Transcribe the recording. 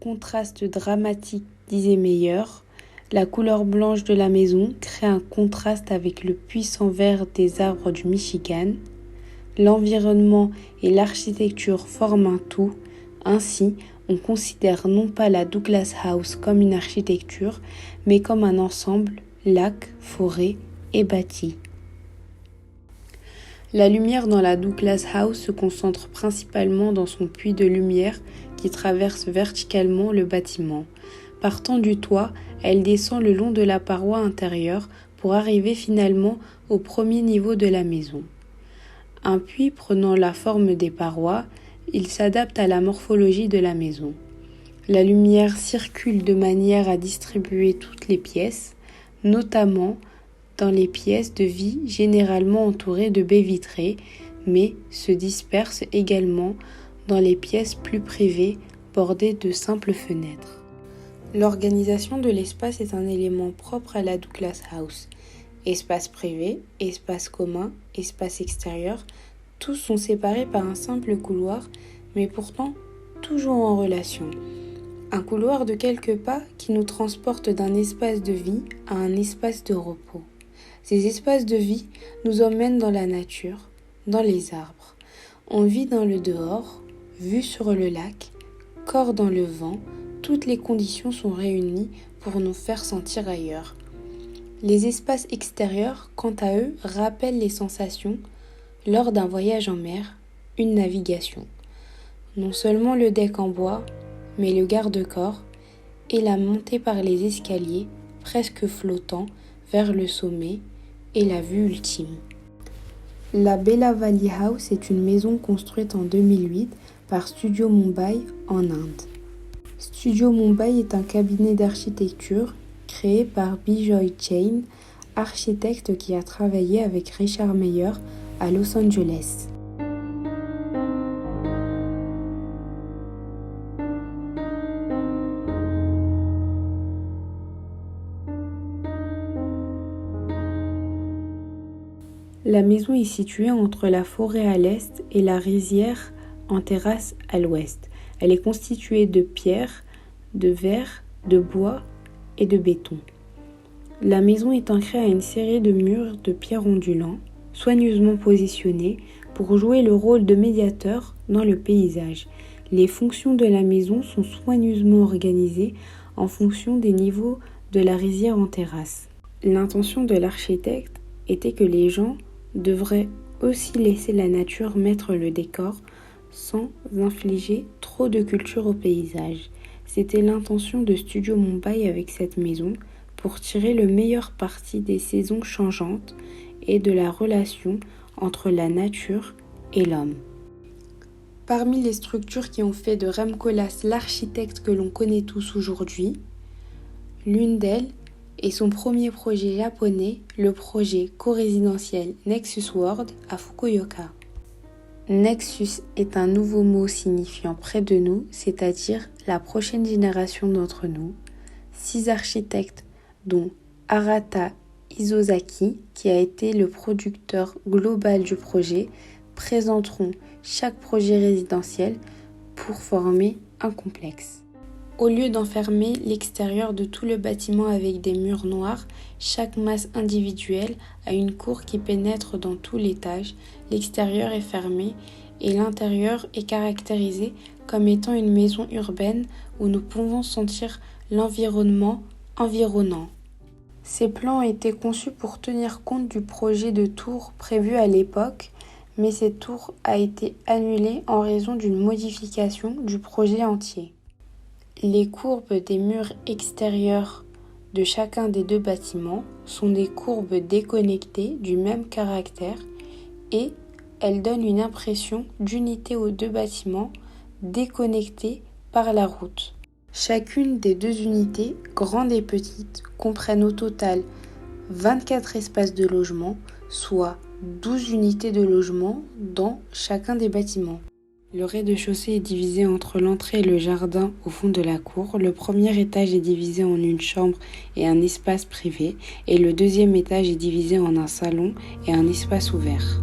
contraste dramatique, disait Meyer. La couleur blanche de la maison crée un contraste avec le puissant vert des arbres du Michigan. L'environnement et l'architecture forment un tout. Ainsi, on considère non pas la Douglas House comme une architecture, mais comme un ensemble, lac, forêt et bâti. La lumière dans la Douglas House se concentre principalement dans son puits de lumière qui traverse verticalement le bâtiment. Partant du toit, elle descend le long de la paroi intérieure pour arriver finalement au premier niveau de la maison. Un puits prenant la forme des parois, il s'adapte à la morphologie de la maison. La lumière circule de manière à distribuer toutes les pièces, notamment dans les pièces de vie généralement entourées de baies vitrées, mais se disperse également dans les pièces plus privées bordées de simples fenêtres. L'organisation de l'espace est un élément propre à la Douglas House. Espace privé, espace commun, espace extérieur, tous sont séparés par un simple couloir, mais pourtant toujours en relation. Un couloir de quelques pas qui nous transporte d'un espace de vie à un espace de repos. Ces espaces de vie nous emmènent dans la nature, dans les arbres. On vit dans le dehors, vue sur le lac, corps dans le vent, toutes les conditions sont réunies pour nous faire sentir ailleurs. Les espaces extérieurs, quant à eux, rappellent les sensations lors d'un voyage en mer, une navigation. Non seulement le deck en bois, mais le garde-corps et la montée par les escaliers, presque flottants, vers le sommet et la vue ultime. La Bella Valley House est une maison construite en 2008 par Studio Mumbai en Inde. Studio Mumbai est un cabinet d'architecture créé par Bijoy Jain, architecte qui a travaillé avec Richard Meyer à Los Angeles. La maison est située entre la forêt à l'est et la rizière en terrasse à l'ouest. Elle est constituée de pierre, de verre, de bois et de béton. La maison est ancrée à une série de murs de pierre ondulants, soigneusement positionnés pour jouer le rôle de médiateur dans le paysage. Les fonctions de la maison sont soigneusement organisées en fonction des niveaux de la rizière en terrasse. L'intention de l'architecte était que les gens devraient aussi laisser la nature mettre le décor sans infliger trop de culture au paysage. C'était l'intention de Studio Mumbai avec cette maison pour tirer le meilleur parti des saisons changeantes et de la relation entre la nature et l'homme. Parmi les structures qui ont fait de Rem Koolhaas l'architecte que l'on connaît tous aujourd'hui, l'une d'elles est son premier projet japonais, le projet co-résidentiel Nexus World à Fukuoka. Nexus est un nouveau mot signifiant près de nous, c'est-à-dire la prochaine génération d'entre nous. 6 architectes, dont Arata Isozaki, qui a été le producteur global du projet, présenteront chaque projet résidentiel pour former un complexe. Au lieu d'enfermer l'extérieur de tout le bâtiment avec des murs noirs, chaque masse individuelle a une cour qui pénètre dans tout l'étage. L'extérieur est fermé et l'intérieur est caractérisé comme étant une maison urbaine où nous pouvons sentir l'environnement environnant. Ces plans ont été conçus pour tenir compte du projet de tour prévu à l'époque, mais cette tour a été annulée en raison d'une modification du projet entier. Les courbes des murs extérieurs de chacun des 2 bâtiments sont des courbes déconnectées du même caractère et elles donnent une impression d'unité aux 2 bâtiments déconnectés par la route. Chacune des 2 unités, grandes et petites, comprennent au total 24 espaces de logement, soit 12 unités de logement dans chacun des bâtiments. Le rez-de-chaussée est divisé entre l'entrée et le jardin au fond de la cour. Le premier étage est divisé en une chambre et un espace privé et le deuxième étage est divisé en un salon et un espace ouvert.